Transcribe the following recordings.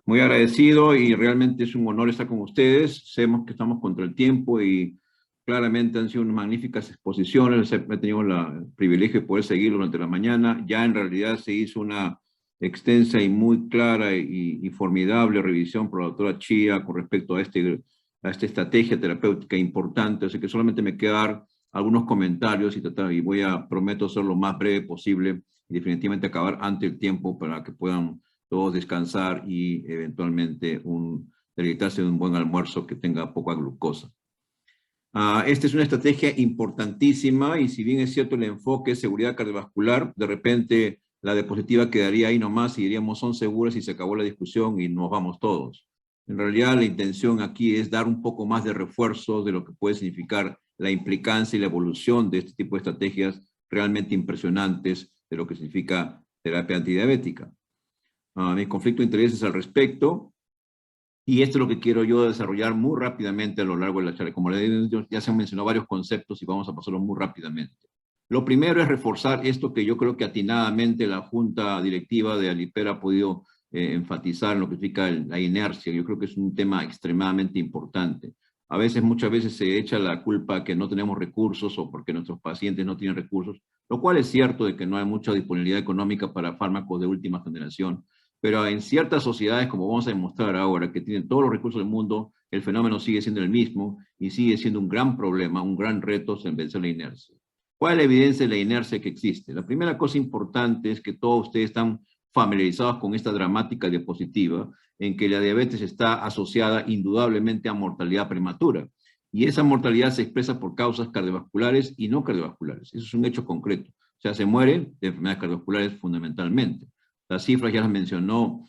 Muy agradecido y realmente es un honor estar con ustedes. Sabemos que estamos contra el tiempo y claramente han sido unas magníficas exposiciones. He tenido el privilegio de poder seguirlo durante la mañana. Ya en realidad se hizo una extensa y muy clara y formidable revisión por la doctora Chía con respecto a esta estrategia terapéutica importante. Así que solamente me quedan algunos comentarios y prometo ser lo más breve posible y definitivamente acabar antes del tiempo para que puedan todos descansar y eventualmente deleitarse de un buen almuerzo que tenga poca glucosa. Esta es una estrategia importantísima y si bien es cierto el enfoque es seguridad cardiovascular, de repente la diapositiva quedaría ahí nomás y diríamos son seguras y se acabó la discusión y nos vamos todos. En realidad la intención aquí es dar un poco más de refuerzo de lo que puede significar la implicancia y la evolución de este tipo de estrategias realmente impresionantes de lo que significa terapia antidiabética. Mi conflicto de intereses al respecto, y esto es lo que quiero yo desarrollar muy rápidamente a lo largo de la charla. Como les digo, ya se han mencionado varios conceptos y vamos a pasarlo muy rápidamente. Lo primero es reforzar esto que yo creo que atinadamente la Junta Directiva de Aliper ha podido enfatizar en lo que significa la inercia. Yo creo que es un tema extremadamente importante. Muchas veces se echa la culpa que no tenemos recursos o porque nuestros pacientes no tienen recursos, lo cual es cierto de que no hay mucha disponibilidad económica para fármacos de última generación. Pero en ciertas sociedades, como vamos a demostrar ahora, que tienen todos los recursos del mundo, el fenómeno sigue siendo el mismo y sigue siendo un gran problema, un gran reto en vencer la inercia. ¿Cuál es la evidencia de la inercia que existe? La primera cosa importante es que todos ustedes están familiarizados con esta dramática diapositiva en que la diabetes está asociada indudablemente a mortalidad prematura. Y esa mortalidad se expresa por causas cardiovasculares y no cardiovasculares. Eso es un hecho concreto. O sea, se mueren de enfermedades cardiovasculares fundamentalmente. Las cifras ya las mencionó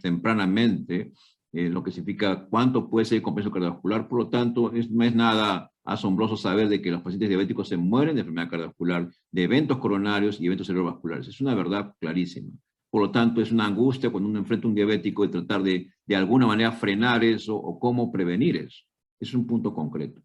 tempranamente, lo que significa cuánto puede ser el compenso cardiovascular. Por lo tanto, no es nada asombroso saber de que los pacientes diabéticos se mueren de enfermedad cardiovascular, de eventos coronarios y eventos cerebrovasculares. Es una verdad clarísima. Por lo tanto, es una angustia cuando uno enfrenta a un diabético de tratar de alguna manera frenar eso o cómo prevenir eso. Es un punto concreto.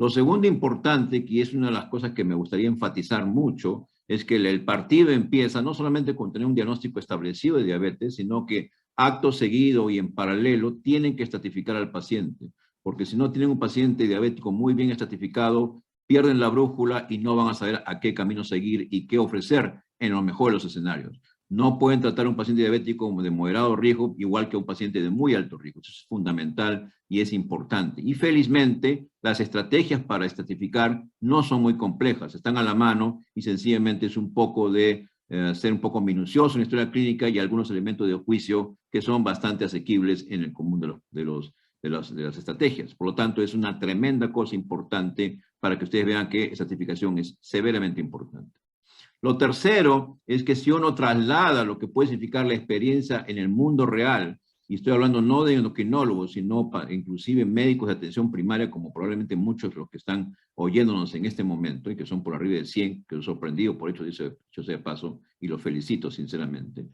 Lo segundo importante, que es una de las cosas que me gustaría enfatizar mucho, es que el partido empieza no solamente con tener un diagnóstico establecido de diabetes, sino que acto seguido y en paralelo tienen que estratificar al paciente, porque si no tienen un paciente diabético muy bien estratificado, pierden la brújula y no van a saber a qué camino seguir y qué ofrecer en lo mejor de los escenarios. No pueden tratar a un paciente diabético de moderado riesgo igual que a un paciente de muy alto riesgo. Eso es fundamental y es importante. Y felizmente, las estrategias para estratificar no son muy complejas, están a la mano y sencillamente es un poco de ser un poco minucioso en la historia clínica y algunos elementos de juicio que son bastante asequibles en el común de las estrategias. Por lo tanto, es una tremenda cosa importante para que ustedes vean que estratificación es severamente importante. Lo tercero es que si uno traslada lo que puede significar la experiencia en el mundo real, y estoy hablando no de endocrinólogos, sino inclusive médicos de atención primaria, como probablemente muchos de los que están oyéndonos en este momento, y que son por arriba de 100, que he sorprendido, por hecho dicho sea de paso, y los felicito sinceramente.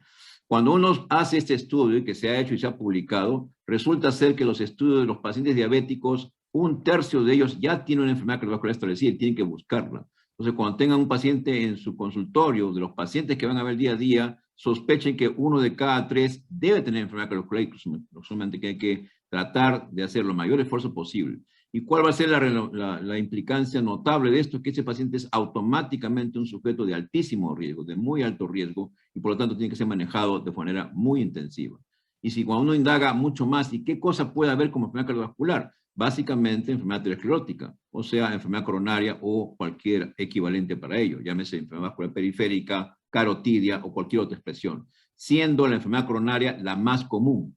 Cuando uno hace este estudio, que se ha hecho y se ha publicado, resulta ser que los estudios de los pacientes diabéticos, un tercio de ellos ya tienen una enfermedad cardiovascular establecida y tienen que buscarla. Entonces, cuando tengan un paciente en su consultorio, de los pacientes que van a ver día a día, sospechen que 1 de cada 3 debe tener enfermedad cardiovascular y solamente que hay que tratar de hacer lo mayor esfuerzo posible. ¿Y cuál va a ser la implicancia notable de esto? Que ese paciente es automáticamente un sujeto de altísimo riesgo, de muy alto riesgo, y por lo tanto tiene que ser manejado de manera muy intensiva. Y si cuando uno indaga mucho más, ¿y qué cosa puede haber como enfermedad cardiovascular? Básicamente enfermedad aterosclerótica, o sea, enfermedad coronaria o cualquier equivalente para ello, llámese enfermedad vascular periférica, carotidia o cualquier otra expresión, siendo la enfermedad coronaria la más común.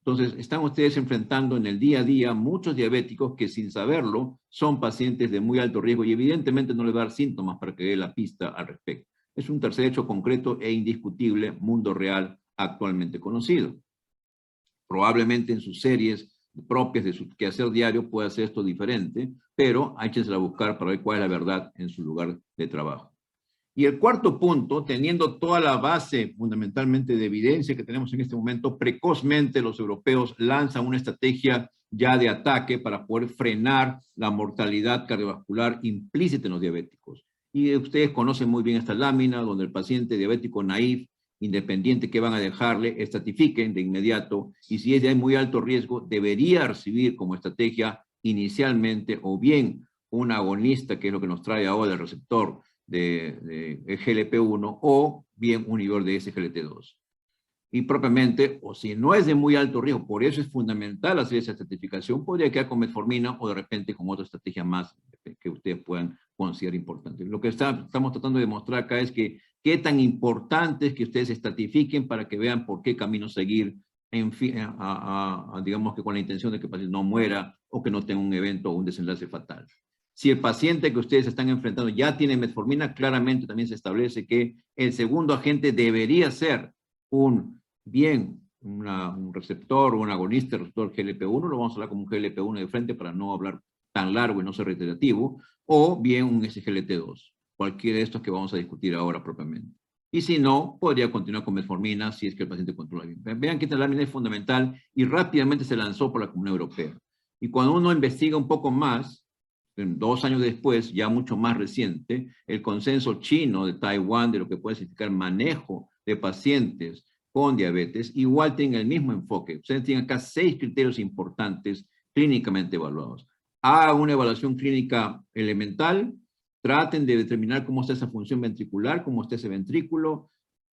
Entonces, están ustedes enfrentando en el día a día muchos diabéticos que sin saberlo son pacientes de muy alto riesgo y evidentemente no les va a dar síntomas para que dé la pista al respecto. Es un tercer hecho concreto e indiscutible, mundo real actualmente conocido. Probablemente en sus series propias de su quehacer diario puede hacer esto diferente, pero échensela a buscar para ver cuál es la verdad en su lugar de trabajo. Y el cuarto punto, teniendo toda la base fundamentalmente de evidencia que tenemos en este momento, precozmente los europeos lanzan una estrategia ya de ataque para poder frenar la mortalidad cardiovascular implícita en los diabéticos. Y ustedes conocen muy bien esta lámina donde el paciente diabético naïf independiente que van a dejarle, estratifiquen de inmediato, y si es de muy alto riesgo, debería recibir como estrategia inicialmente o bien un agonista, que es lo que nos trae ahora el receptor de GLP-1, o bien un inhibidor de SGLT2. Y propiamente, o si no es de muy alto riesgo, por eso es fundamental hacer esa estratificación, podría quedar con metformina o de repente con otra estrategia más que ustedes puedan considerar importante. Lo que estamos tratando de demostrar acá es que qué tan importante es que ustedes estratifiquen para que vean por qué camino seguir, en fin, digamos que con la intención de que el paciente no muera o que no tenga un evento o un desenlace fatal. Si el paciente que ustedes están enfrentando ya tiene metformina, claramente también se establece que el segundo agente debería ser un receptor o un agonista receptor GLP-1, lo vamos a hablar como un GLP-1 de frente para no hablar tan largo y no ser reiterativo, o bien un SGLT2, cualquiera de estos que vamos a discutir ahora propiamente. Y si no, podría continuar con metformina si es que el paciente controla bien. Vean que esta lámina es fundamental y rápidamente se lanzó por la Comunidad Europea. Y cuando uno investiga un poco más, 2 años después, ya mucho más reciente, el consenso chino de Taiwán de lo que puede significar manejo de pacientes con diabetes, igual tienen el mismo enfoque. Ustedes tienen acá 6 criterios importantes clínicamente evaluados. Hagan una evaluación clínica elemental, traten de determinar cómo está esa función ventricular, cómo está ese ventrículo,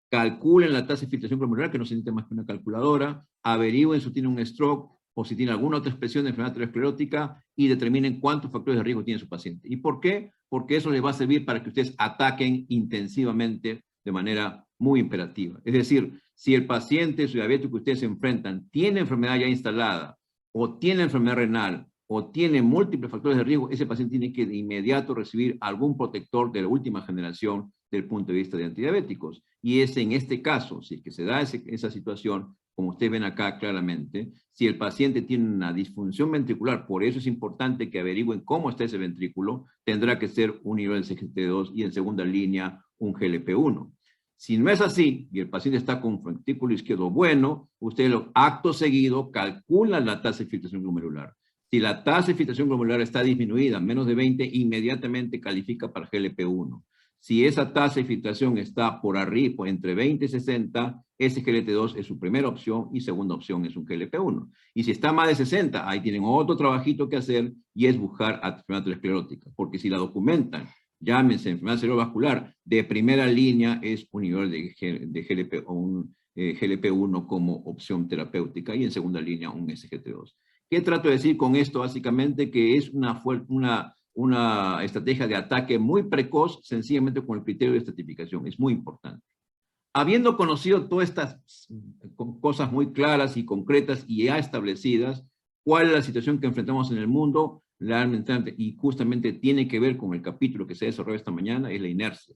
calculen la tasa de filtración glomerular, que no se necesita más que una calculadora, averigüen si tiene un stroke o si tiene alguna otra expresión de enfermedad aterosclerótica y determinen cuántos factores de riesgo tiene su paciente. ¿Y por qué? Porque eso les va a servir para que ustedes ataquen intensivamente de manera muy imperativa. Es decir, si el paciente, su diabético que ustedes se enfrentan, tiene enfermedad ya instalada, o tiene enfermedad renal, o tiene múltiples factores de riesgo, ese paciente tiene que de inmediato recibir algún protector de la última generación del punto de vista de antidiabéticos. Y es en este caso, si es que se da esa situación, como ustedes ven acá claramente, si el paciente tiene una disfunción ventricular, por eso es importante que averigüen cómo está ese ventrículo, tendrá que ser un nivel de SGLT2 y en segunda línea un GLP-1. Si no es así, y el paciente está con ventrículo izquierdo bueno, ustedes acto seguido calculan la tasa de filtración glomerular. Si la tasa de filtración glomerular está disminuida, menos de 20, inmediatamente califica para GLP-1. Si esa tasa de filtración está por arriba, entre 20 y 60, ese GLT2 es su primera opción y segunda opción es un GLP-1. Y si está más de 60, ahí tienen otro trabajito que hacer y es buscar enfermedad aterosclerótica. Porque si la documentan, llámense enfermedad cerebrovascular, de primera línea es un nivel de GLP o un GLP-1 como opción terapéutica y en segunda línea un SGLT2. ¿Qué trato de decir con esto? Básicamente que es una estrategia de ataque muy precoz, sencillamente con el criterio de estratificación. Es muy importante. Habiendo conocido todas estas cosas muy claras y concretas y ya establecidas, ¿cuál es la situación que enfrentamos en el mundo? Y justamente tiene que ver con el capítulo que se desarrolló esta mañana, es la inercia.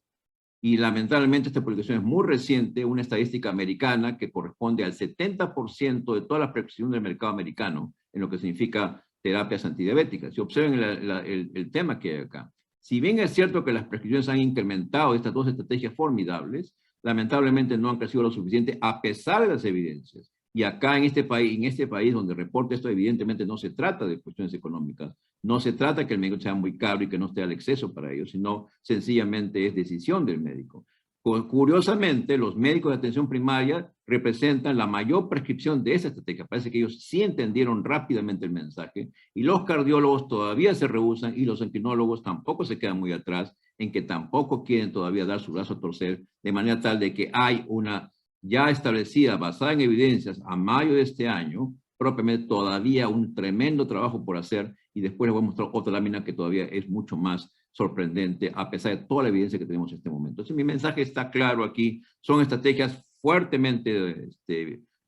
Y lamentablemente esta publicación es muy reciente, una estadística americana que corresponde al 70% de todas las prescripciones del mercado americano, en lo que significa terapias antidiabéticas. Si observen el tema que hay acá. Si bien es cierto que las prescripciones han incrementado estas dos estrategias formidables, lamentablemente no han crecido lo suficiente a pesar de las evidencias. Y acá en este país donde reporta esto, evidentemente no se trata de cuestiones económicas, no se trata que el médico sea muy caro y que no esté al exceso para ello, sino sencillamente es decisión del médico. Curiosamente, los médicos de atención primaria representan la mayor prescripción de esa estrategia. Parece que ellos sí entendieron rápidamente el mensaje y los cardiólogos todavía se rehúsan y los endocrinólogos tampoco se quedan muy atrás en que tampoco quieren todavía dar su brazo a torcer, de manera tal de que hay una ya establecida, basada en evidencias, a mayo de este año, propiamente todavía un tremendo trabajo por hacer y después les voy a mostrar otra lámina que todavía es mucho más sorprendente a pesar de toda la evidencia que tenemos en este momento. Entonces mi mensaje está claro aquí, son estrategias fuertemente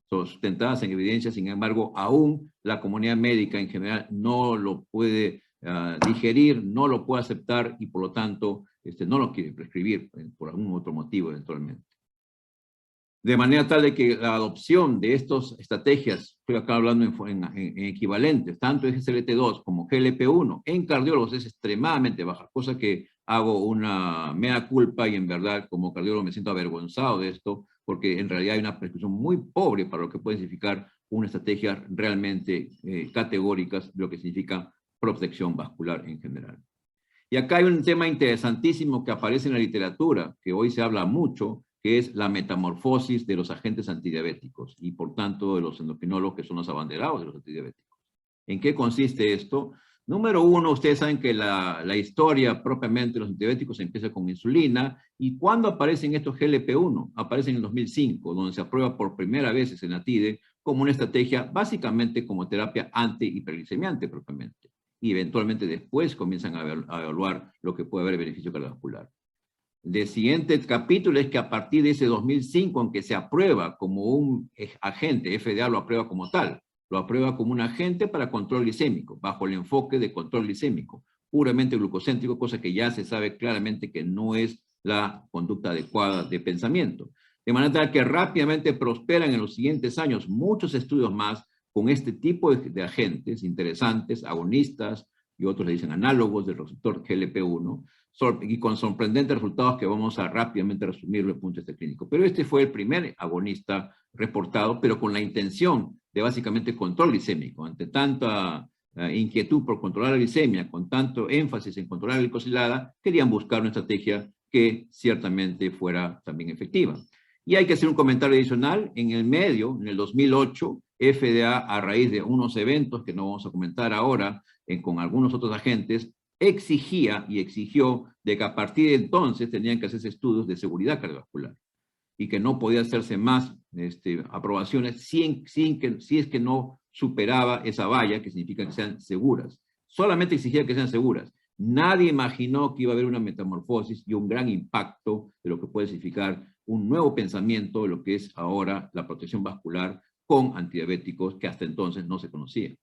sustentadas en evidencia, sin embargo aún la comunidad médica en general no lo puede digerir, no lo puede aceptar y por lo tanto no lo quiere prescribir por algún otro motivo eventualmente. De manera tal de que la adopción de estas estrategias, estoy acá hablando en equivalentes, tanto SGLT2 como GLP-1 en cardiólogos es extremadamente baja, cosa que hago una mea culpa y en verdad como cardiólogo me siento avergonzado de esto, porque en realidad hay una prescripción muy pobre para lo que puede significar una estrategia realmente categóricas de lo que significa protección vascular en general. Y acá hay un tema interesantísimo que aparece en la literatura, que hoy se habla mucho, que es la metamorfosis de los agentes antidiabéticos y por tanto de los endocrinólogos que son los abanderados de los antidiabéticos. ¿En qué consiste esto? Número uno, ustedes saben que la historia propiamente de los antidiabéticos empieza con insulina, y ¿cuándo aparecen estos GLP-1? Aparecen en el 2005, donde se aprueba por primera vez el Senatide como una estrategia básicamente como terapia antihiperglicemiante propiamente. Y eventualmente después comienzan a evaluar lo que puede haber beneficio cardiovascular. El siguiente capítulo es que a partir de ese 2005, aunque se aprueba como un agente, FDA lo aprueba como tal, lo aprueba como un agente para control glicémico, bajo el enfoque de control glicémico, puramente glucocéntrico, cosa que ya se sabe claramente que no es la conducta adecuada de pensamiento. De manera tal que rápidamente prosperan en los siguientes años muchos estudios más con este tipo de agentes interesantes, agonistas, y otros le dicen análogos del receptor GLP-1, y con sorprendentes resultados que vamos a rápidamente resumir desde el punto de vista clínico. Pero este fue el primer agonista reportado, pero con la intención de básicamente control glicémico. Ante tanta inquietud por controlar la glicemia, con tanto énfasis en controlar la glicosilada, querían buscar una estrategia que ciertamente fuera también efectiva. Y hay que hacer un comentario adicional. En el medio, en el 2008, FDA, a raíz de unos eventos que no vamos a comentar ahora, con algunos otros agentes, exigía y exigió de que a partir de entonces tenían que hacerse estudios de seguridad cardiovascular y que no podía hacerse más aprobaciones si es que no superaba esa valla, que significa que sean seguras. Solamente exigía que sean seguras. Nadie imaginó que iba a haber una metamorfosis y un gran impacto de lo que puede significar un nuevo pensamiento de lo que es ahora la protección vascular con antidiabéticos que hasta entonces no se conocía.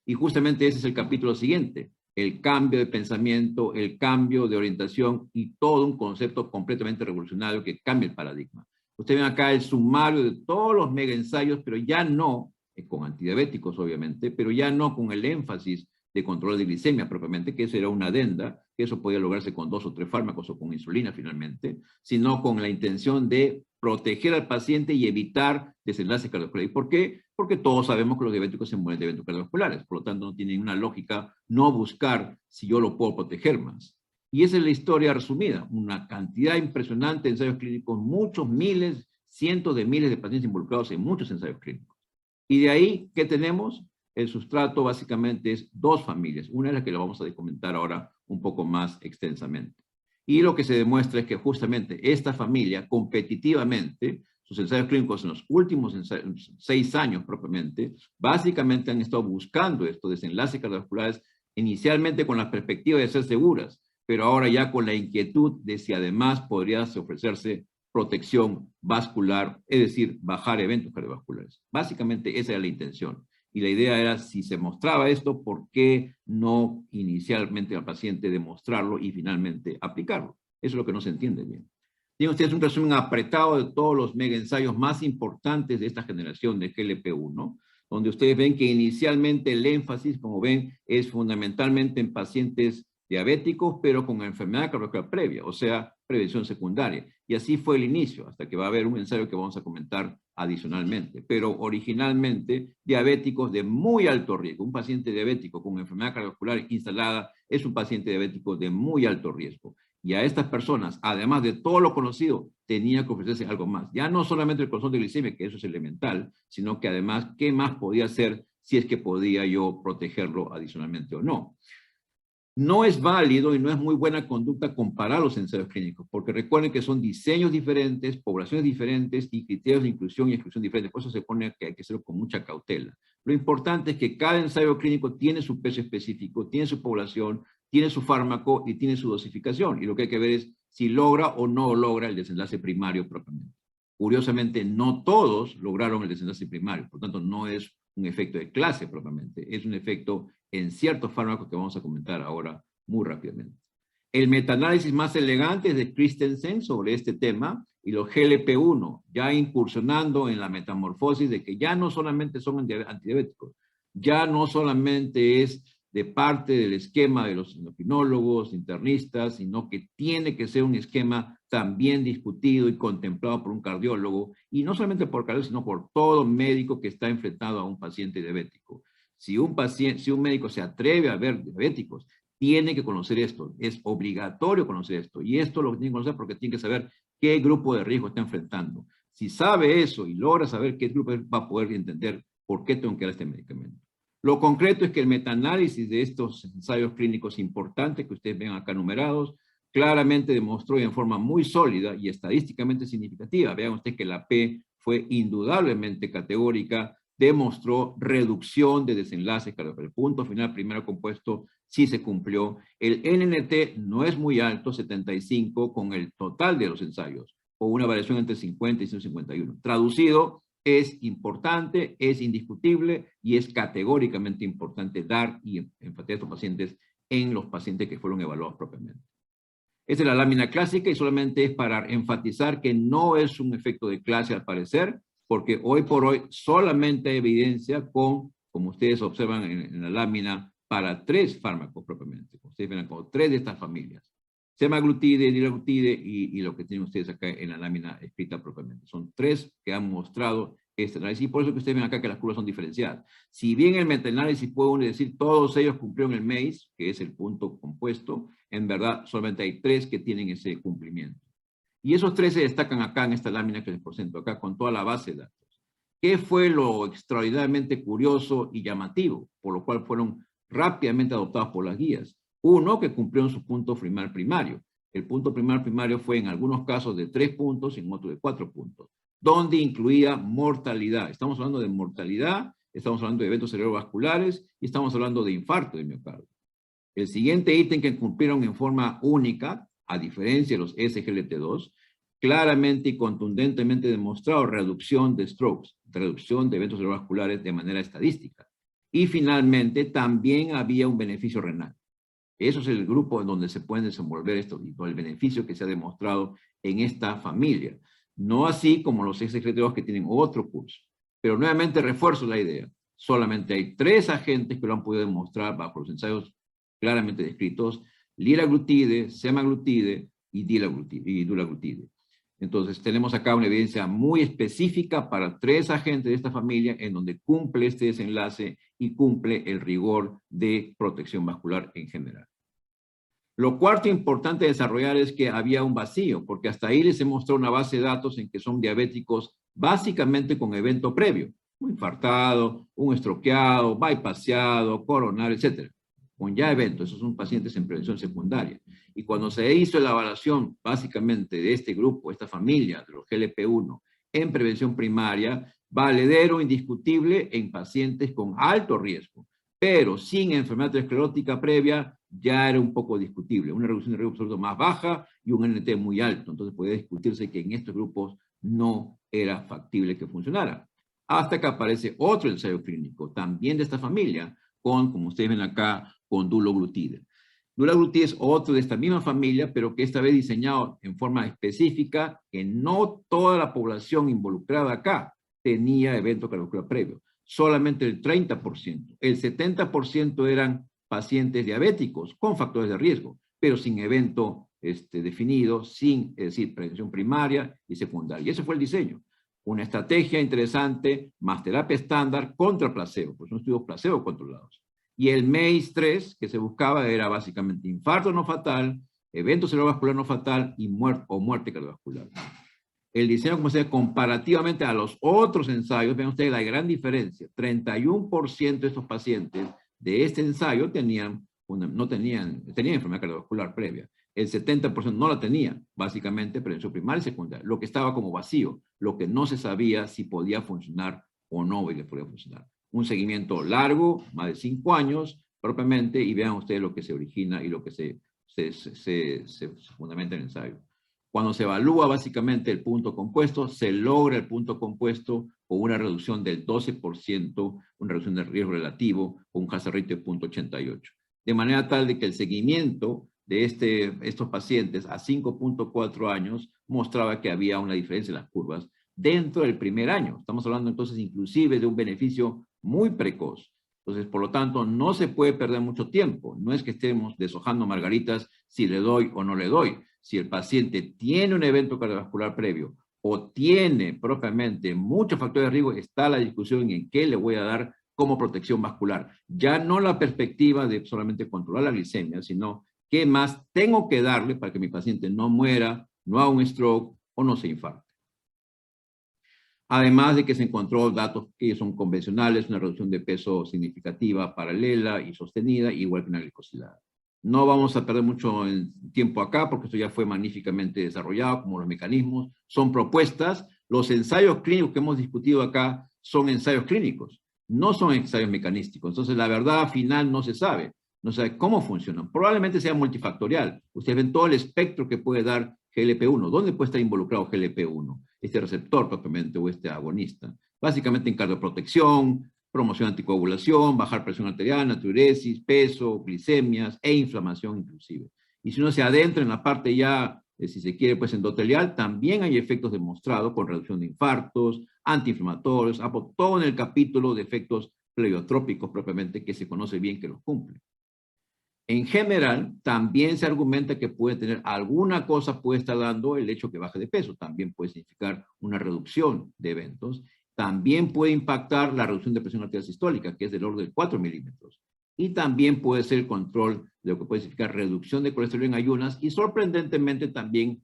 Y justamente ese es el capítulo siguiente, el cambio de pensamiento, el cambio de orientación y todo un concepto completamente revolucionario que cambia el paradigma. Ustedes ven acá el sumario de todos los mega ensayos, pero ya no, con antidiabéticos obviamente, pero ya no con el énfasis de control de glicemia propiamente, que eso era una adenda, que eso podía lograrse con 2 o 3 fármacos o con insulina finalmente, sino con la intención de proteger al paciente y evitar desenlaces cardiovasculares. ¿Y por qué? Porque todos sabemos que los diabéticos se mueren de eventos cardiovasculares, por lo tanto no tiene ninguna lógica no buscar si yo lo puedo proteger más. Y esa es la historia resumida, una cantidad impresionante de ensayos clínicos, muchos miles, cientos de miles de pacientes involucrados en muchos ensayos clínicos. Y de ahí, ¿qué tenemos? El sustrato básicamente es 2 familias, una es la que la vamos a comentar ahora un poco más extensamente. Y lo que se demuestra es que justamente esta familia, competitivamente, sus ensayos clínicos en los últimos 6 años propiamente, básicamente han estado buscando estos desenlaces cardiovasculares, inicialmente con la perspectiva de ser seguras, pero ahora ya con la inquietud de si además podría ofrecerse protección vascular, es decir, bajar eventos cardiovasculares. Básicamente esa era la intención. Y la idea era, si se mostraba esto, ¿por qué no inicialmente al paciente demostrarlo y finalmente aplicarlo? Eso es lo que no se entiende bien. Tienen ustedes un resumen apretado de todos los mega ensayos más importantes de esta generación de GLP-1, donde ustedes ven que inicialmente el énfasis, como ven, es fundamentalmente en pacientes diabéticos, pero con enfermedad cardiovascular previa, o sea, prevención secundaria. Y así fue el inicio, hasta que va a haber un ensayo que vamos a comentar adicionalmente. Pero originalmente, diabéticos de muy alto riesgo. Un paciente diabético con enfermedad cardiovascular instalada es un paciente diabético de muy alto riesgo. Y a estas personas, además de todo lo conocido, tenía que ofrecerse algo más. Ya no solamente el control de glicemia, que eso es elemental, sino que además, ¿qué más podía hacer si es que podía yo protegerlo adicionalmente o no? No es válido y no es muy buena conducta comparar los ensayos clínicos, porque recuerden que son diseños diferentes, poblaciones diferentes y criterios de inclusión y exclusión diferentes. Por eso se pone que hay que hacerlo con mucha cautela. Lo importante es que cada ensayo clínico tiene su peso específico, tiene su población, tiene su fármaco y tiene su dosificación. Y lo que hay que ver es si logra o no logra el desenlace primario propiamente. Curiosamente, no todos lograron el desenlace primario, por tanto no es un efecto de clase propiamente, es un efecto en ciertos fármacos que vamos a comentar ahora muy rápidamente. El metaanálisis más elegante es de Christensen sobre este tema, y los GLP-1 ya incursionando en la metamorfosis de que ya no solamente son antidiabéticos, ya no solamente es de parte del esquema de los endocrinólogos, internistas, sino que tiene que ser un esquema también discutido y contemplado por un cardiólogo, y no solamente por cardiólogo, sino por todo médico que está enfrentado a un paciente diabético. Si un médico se atreve a ver diabéticos, tiene que conocer esto, es obligatorio conocer esto, y esto lo tiene que conocer porque tiene que saber qué grupo de riesgo está enfrentando. Si sabe eso y logra saber qué grupo va a poder entender por qué tengo que dar este medicamento. Lo concreto es que el metaanálisis de estos ensayos clínicos importantes que ustedes ven acá numerados, claramente demostró en forma muy sólida y estadísticamente significativa. Vean ustedes que la P fue indudablemente categórica, demostró reducción de desenlaces cardiovasculares. El punto final primero compuesto sí se cumplió. El NNT no es muy alto, 75, con el total de los ensayos, o una variación entre 50 y 151. Traducido, es importante, es indiscutible y es categóricamente importante dar y enfatizar a estos pacientes en los pacientes que fueron evaluados propiamente. Esta es la lámina clásica y solamente es para enfatizar que no es un efecto de clase al parecer, porque hoy por hoy solamente hay evidencia con, como ustedes observan en la lámina, para 3 fármacos propiamente. Ustedes ven como 3 de estas familias. Semaglutide, liraglutide y lo que tienen ustedes acá en la lámina escrita propiamente. Son 3 que han mostrado este análisis, y por eso que ustedes ven acá que las curvas son diferenciadas. Si bien el metaanálisis puede uno decir todos ellos cumplieron el MACE, que es el punto compuesto, en verdad solamente hay 3 que tienen ese cumplimiento. Y esos 3 se destacan acá en esta lámina que les presento acá con toda la base de datos. ¿Qué fue lo extraordinariamente curioso y llamativo, por lo cual fueron rápidamente adoptados por las guías? Uno, que cumplieron su punto primario. El punto primario fue en algunos casos de 3 puntos y en otros de 4 puntos, donde incluía mortalidad. Estamos hablando de mortalidad, estamos hablando de eventos cerebrovasculares y estamos hablando de infarto de miocardio. El siguiente ítem que cumplieron en forma única, a diferencia de los SGLT2, claramente y contundentemente demostrado reducción de strokes, reducción de eventos cerebrovasculares de manera estadística. Y finalmente también había un beneficio renal. Eso es el grupo en donde se pueden desenvolver esto, el beneficio que se ha demostrado en esta familia. No así como los SGLT2 que tienen otro curso. Pero nuevamente refuerzo la idea. Solamente hay 3 agentes que lo han podido demostrar bajo los ensayos claramente descritos: liraglutide, semaglutide y dulaglutide. Entonces tenemos acá una evidencia muy específica para 3 agentes de esta familia en donde cumple este desenlace y cumple el rigor de protección vascular en general. Lo cuarto importante de desarrollar es que había un vacío, porque hasta ahí les he mostrado una base de datos en que son diabéticos básicamente con evento previo: un infartado, un estroqueado, bypassado, coronario, etc. Con ya eventos, esos son pacientes en prevención secundaria. Y cuando se hizo la evaluación básicamente de este grupo, esta familia de los GLP-1 en prevención primaria, valedero indiscutible en pacientes con alto riesgo, pero sin enfermedad esclerótica previa, ya era un poco discutible. Una reducción de riesgo absoluto más baja y un NT muy alto. Entonces podía discutirse que en estos grupos no era factible que funcionara. Hasta que aparece otro ensayo clínico, también de esta familia, con, como ustedes ven acá, con dulaglutide. Dulaglutide es otro de esta misma familia, pero que esta vez diseñado en forma específica, que no toda la población involucrada acá tenía evento cardiovascular previo. Solamente el 30%. El 70% eran pacientes diabéticos con factores de riesgo, pero sin evento definido, sin, es decir, prevención primaria y secundaria. Y ese fue el diseño. Una estrategia interesante, más terapia estándar contra placebo, pues son estudios placebo controlados. Y el MACE-3 que se buscaba era básicamente infarto no fatal, evento cerebrovascular no fatal y muerte cardiovascular. El diseño, como se ve, comparativamente a los otros ensayos, ven ustedes la gran diferencia. 31% de estos pacientes de este ensayo tenían enfermedad cardiovascular previa. El 70% no la tenía, básicamente prevención primaria y secundaria. Lo que estaba como vacío, lo que no se sabía si podía funcionar o no podía funcionar. Un seguimiento largo, más de 5 años, propiamente, y vean ustedes lo que se origina y lo que se fundamenta en el ensayo. Cuando se evalúa básicamente el punto compuesto, se logra el punto compuesto con una reducción del 12%, una reducción del riesgo relativo, con un hazard ratio de 0.88. De manera tal de que el seguimiento de estos pacientes a 5.4 años mostraba que había una diferencia en las curvas dentro del primer año. Estamos hablando entonces inclusive de un beneficio muy precoz. Entonces, por lo tanto, no se puede perder mucho tiempo. No es que estemos deshojando margaritas si le doy o no le doy. Si el paciente tiene un evento cardiovascular previo o tiene propiamente muchos factores de riesgo, está la discusión en qué le voy a dar como protección vascular. Ya no la perspectiva de solamente controlar la glicemia, sino qué más tengo que darle para que mi paciente no muera, no haga un stroke o no se infarte. Además de que se encontró datos que son convencionales, una reducción de peso significativa, paralela y sostenida, igual que una glicosilada. No vamos a perder mucho tiempo acá, porque esto ya fue magníficamente desarrollado, como los mecanismos, son propuestas. Los ensayos clínicos que hemos discutido acá son ensayos clínicos, no son ensayos mecanísticos. Entonces, la verdad final no se sabe. No sabe cómo funcionan. Probablemente sea multifactorial. Ustedes ven todo el espectro que puede dar GLP-1. ¿Dónde puede estar involucrado GLP-1? Este receptor propiamente o este agonista. Básicamente en cardioprotección, promoción anticoagulación, bajar presión arterial, natriuresis, peso, glicemias e inflamación inclusive. Y si uno se adentra en la parte ya, si se quiere, pues endotelial, también hay efectos demostrados con reducción de infartos, antiinflamatorios, todo en el capítulo de efectos pleiotrópicos propiamente que se conoce bien que los cumplen. En general, también se argumenta que puede tener alguna cosa, puede estar dando el hecho que baje de peso. También puede significar una reducción de eventos. También puede impactar la reducción de presión arterial sistólica, que es del orden de 4 milímetros. Y también puede ser el control de lo que puede significar reducción de colesterol en ayunas y sorprendentemente también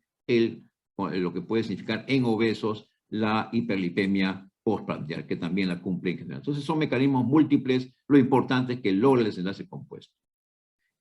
lo que puede significar en obesos la hiperlipemia postprandial, que también la cumple en general. Entonces son mecanismos múltiples. Lo importante es que logre el desenlace compuesto.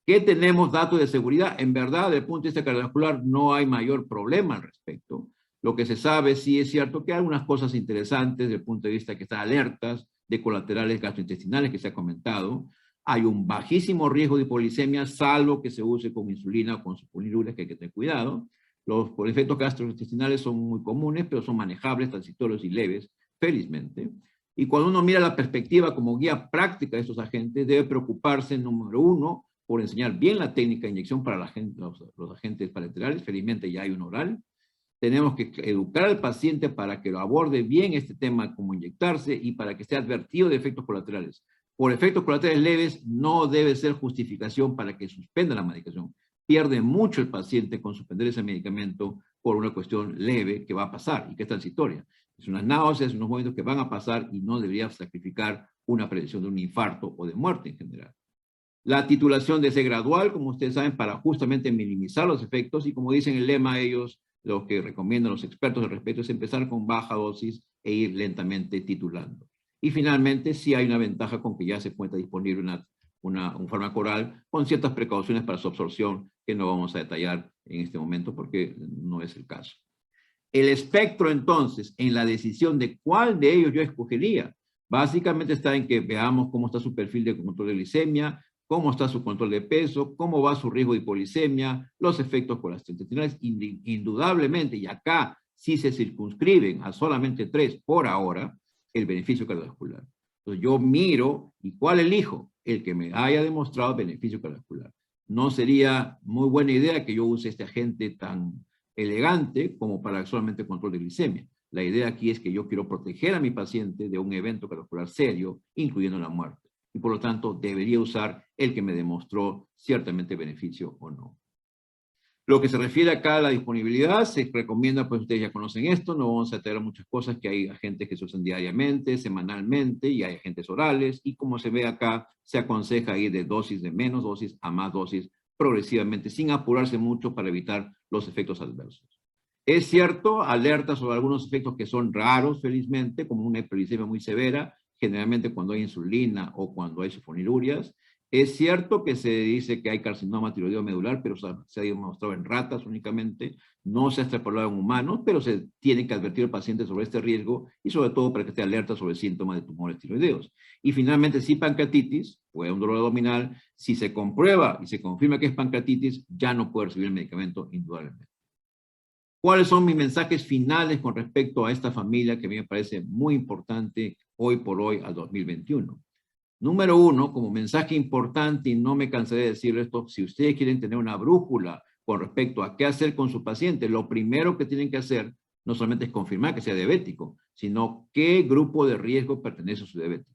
¿Qué tenemos datos de seguridad? En verdad, desde el punto de vista cardiovascular, no hay mayor problema al respecto. Lo que se sabe, sí es cierto que hay algunas cosas interesantes desde el punto de vista que están alertas de colaterales gastrointestinales que se ha comentado. Hay un bajísimo riesgo de hipoglicemia, salvo que se use con insulina o con sulfonilureas, que hay que tener cuidado. Los efectos gastrointestinales son muy comunes, pero son manejables, transitorios y leves, felizmente. Y cuando uno mira la perspectiva como guía práctica de estos agentes, debe preocuparse, número uno, por enseñar bien la técnica de inyección para los agentes parenterales. Felizmente ya hay un oral. Tenemos que educar al paciente para que lo aborde bien este tema, como inyectarse, y para que esté advertido de efectos colaterales. Por efectos colaterales leves no debe ser justificación para que suspenda la medicación. Pierde mucho el paciente con suspender ese medicamento por una cuestión leve que va a pasar y que es transitoria. Es unas náuseas, unos momentos que van a pasar y no debería sacrificar una prevención de un infarto o de muerte en general. La titulación debe ser gradual, como ustedes saben, para justamente minimizar los efectos, y como dicen el lema ellos, lo que recomiendan los expertos al respecto es empezar con baja dosis e ir lentamente titulando. Y finalmente, sí hay una ventaja con que ya se encuentra disponible un fármaco oral con ciertas precauciones para su absorción que no vamos a detallar en este momento porque no es el caso. El espectro, entonces, en la decisión de cuál de ellos yo escogería, básicamente está en que veamos cómo está su perfil de control de glicemia, cómo está su control de peso, cómo va su riesgo de hipoglicemia, los efectos gastrointestinales, indudablemente, y acá sí se circunscriben a solamente 3 por ahora, el beneficio cardiovascular. Entonces yo miro, ¿y cuál elijo? El que me haya demostrado beneficio cardiovascular. No sería muy buena idea que yo use este agente tan elegante como para solamente control de glicemia. La idea aquí es que yo quiero proteger a mi paciente de un evento cardiovascular serio, incluyendo la muerte. Y por lo tanto debería usar el que me demostró ciertamente beneficio o no. Lo que se refiere acá a la disponibilidad, se recomienda, pues ustedes ya conocen esto, no vamos a traer muchas cosas, que hay agentes que se usan diariamente, semanalmente, y hay agentes orales, y como se ve acá, se aconseja ir de dosis de menos dosis a más dosis progresivamente, sin apurarse mucho para evitar los efectos adversos. Es cierto, alerta sobre algunos efectos que son raros, felizmente, como una hiperglicemia muy severa, generalmente cuando hay insulina o cuando hay sulfonilurias. Es cierto que se dice que hay carcinoma tiroideo medular, pero se ha demostrado en ratas únicamente, no se ha extrapolado en humanos, pero se tiene que advertir al paciente sobre este riesgo y sobre todo para que esté alerta sobre síntomas de tumores tiroideos. Y finalmente, si pancreatitis, o un dolor abdominal, si se comprueba y se confirma que es pancreatitis, ya no puede recibir el medicamento indudablemente. ¿Cuáles son mis mensajes finales con respecto a esta familia que a mí me parece muy importante hoy por hoy al 2021? Número uno, como mensaje importante, y no me cansaré de decir esto, si ustedes quieren tener una brújula con respecto a qué hacer con su paciente, lo primero que tienen que hacer no solamente es confirmar que sea diabético, sino qué grupo de riesgo pertenece a su diabético.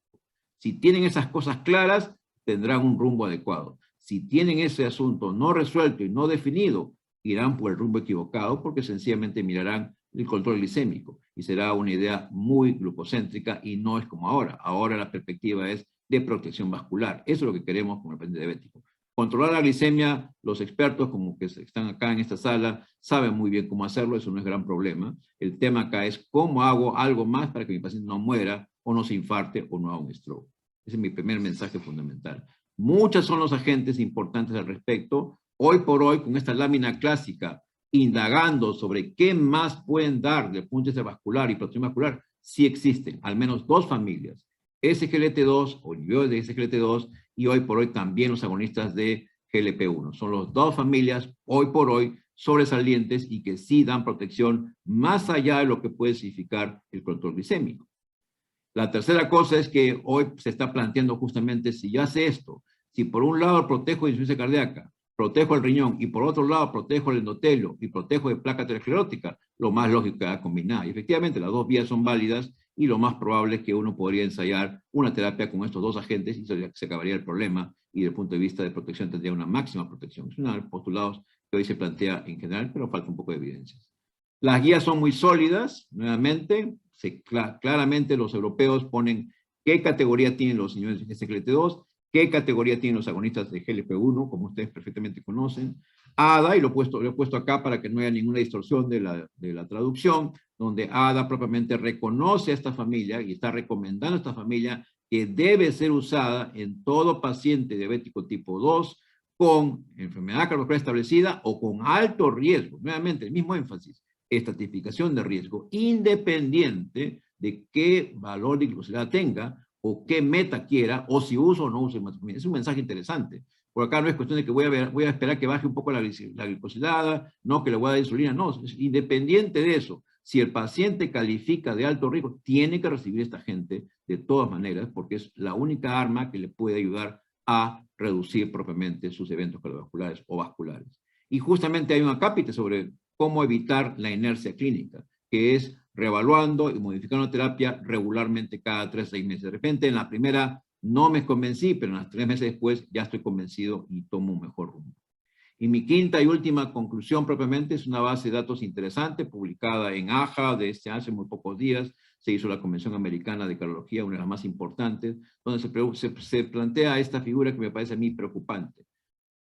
Si tienen esas cosas claras, tendrán un rumbo adecuado. Si tienen ese asunto no resuelto y no definido, irán por el rumbo equivocado porque sencillamente mirarán el control glicémico y será una idea muy glucocéntrica y no es como ahora. Ahora la perspectiva es de protección vascular. Eso es lo que queremos con el paciente diabético. Controlar la glicemia, los expertos como que están acá en esta sala saben muy bien cómo hacerlo, eso no es gran problema. El tema acá es cómo hago algo más para que mi paciente no muera o no se infarte o no haga un stroke. Ese es mi primer mensaje fundamental. Muchos son los agentes importantes al respecto. Hoy por hoy, con esta lámina clásica, indagando sobre qué más pueden dar del punto de vista vascular y protección vascular, sí existen al menos dos familias, SGLT2 o inhibidores de SGLT2 y hoy por hoy también los agonistas de GLP-1. Son las dos familias hoy por hoy sobresalientes y que sí dan protección más allá de lo que puede significar el control glicémico. La tercera cosa es que hoy se está planteando justamente si yo hace esto, si por un lado protejo de insuficiencia cardíaca, protejo el riñón y por otro lado protejo el endotelio y protejo de placa aterosclerótica, lo más lógico es combinar. Y efectivamente las dos vías son válidas y lo más probable es que uno podría ensayar una terapia con estos dos agentes y se acabaría el problema y desde el punto de vista de protección tendría una máxima protección. Es uno de los postulados que hoy se plantea en general, pero falta un poco de evidencias. Las guías son muy sólidas, nuevamente, claramente los europeos ponen qué categoría tienen los inhibidores de SGLT2, qué categoría tienen los agonistas de GLP-1, como ustedes perfectamente conocen. ADA, y lo he puesto acá para que no haya ninguna distorsión de la traducción, donde ADA propiamente reconoce a esta familia y está recomendando a esta familia que debe ser usada en todo paciente diabético tipo 2 con enfermedad cardiovascular establecida o con alto riesgo. Nuevamente, el mismo énfasis, estratificación de riesgo, independiente de qué valor de glucosilada tenga o qué meta quiera, o si uso o no uso metformina. Es un mensaje interesante. Por acá no es cuestión de que voy a esperar que baje un poco la glicosilada, no que le voy a dar insulina, no, es independiente de eso. Si el paciente califica de alto riesgo, tiene que recibir esta gente de todas maneras, porque es la única arma que le puede ayudar a reducir propiamente sus eventos cardiovasculares o vasculares. Y justamente hay un acápite sobre cómo evitar la inercia clínica, que es reevaluando y modificando la terapia regularmente cada 3 a 6 meses. De repente en la primera no me convencí, pero en las 3 meses después ya estoy convencido y tomo un mejor rumbo. Y mi quinta y última conclusión propiamente es una base de datos interesante publicada en AJA de hace muy pocos días. Se hizo la Convención Americana de Cardiología, una de las más importantes, donde se plantea esta figura que me parece a mí preocupante.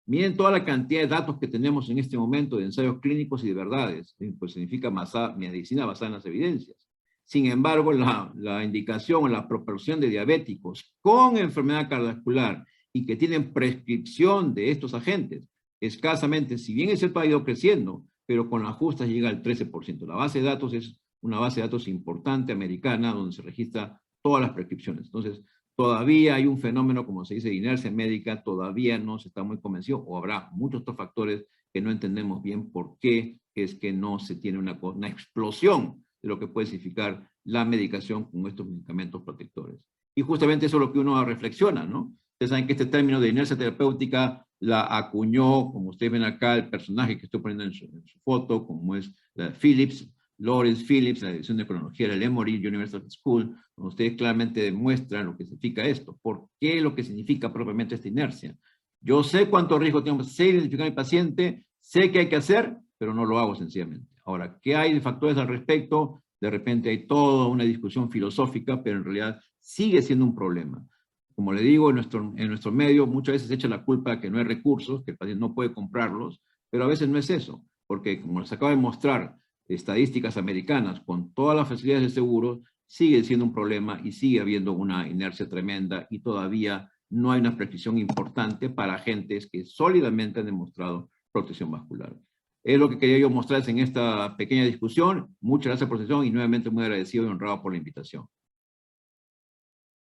Miren toda la cantidad de datos que tenemos en este momento de ensayos clínicos y de verdades, pues significa medicina basada en las evidencias. Sin embargo, la indicación o la proporción de diabéticos con enfermedad cardiovascular y que tienen prescripción de estos agentes, escasamente, si bien es cierto, ha ido creciendo, pero con las justas llega al 13%. La base de datos es una base de datos importante americana donde se registra todas las prescripciones. Entonces, todavía hay un fenómeno, como se dice, de inercia médica, todavía no se está muy convencido, o habrá muchos otros factores que no entendemos bien por qué es que no se tiene una explosión de lo que puede significar la medicación con estos medicamentos protectores. Y justamente eso es lo que uno reflexiona, ¿no? Ustedes saben que este término de inercia terapéutica la acuñó, como ustedes ven acá, el personaje que estoy poniendo en su foto, como es Phillips, Lawrence Phillips, la División de Cronología del Emory University School, donde ustedes claramente demuestran lo que significa esto. ¿Por qué lo que significa propiamente esta inercia? Yo sé cuánto riesgo tengo, sé identificar a mi paciente, sé qué hay que hacer, pero no lo hago sencillamente. Ahora, ¿qué hay de factores al respecto? De repente hay toda una discusión filosófica, pero en realidad sigue siendo un problema. Como le digo, en nuestro medio muchas veces se echa la culpa de que no hay recursos, que el paciente no puede comprarlos, pero a veces no es eso, porque como les acabo de mostrar, estadísticas americanas con todas las facilidades de seguro, sigue siendo un problema y sigue habiendo una inercia tremenda y todavía no hay una prescripción importante para agentes que sólidamente han demostrado protección vascular. Es lo que quería yo mostrarles en esta pequeña discusión. Muchas gracias por su atención y nuevamente muy agradecido y honrado por la invitación.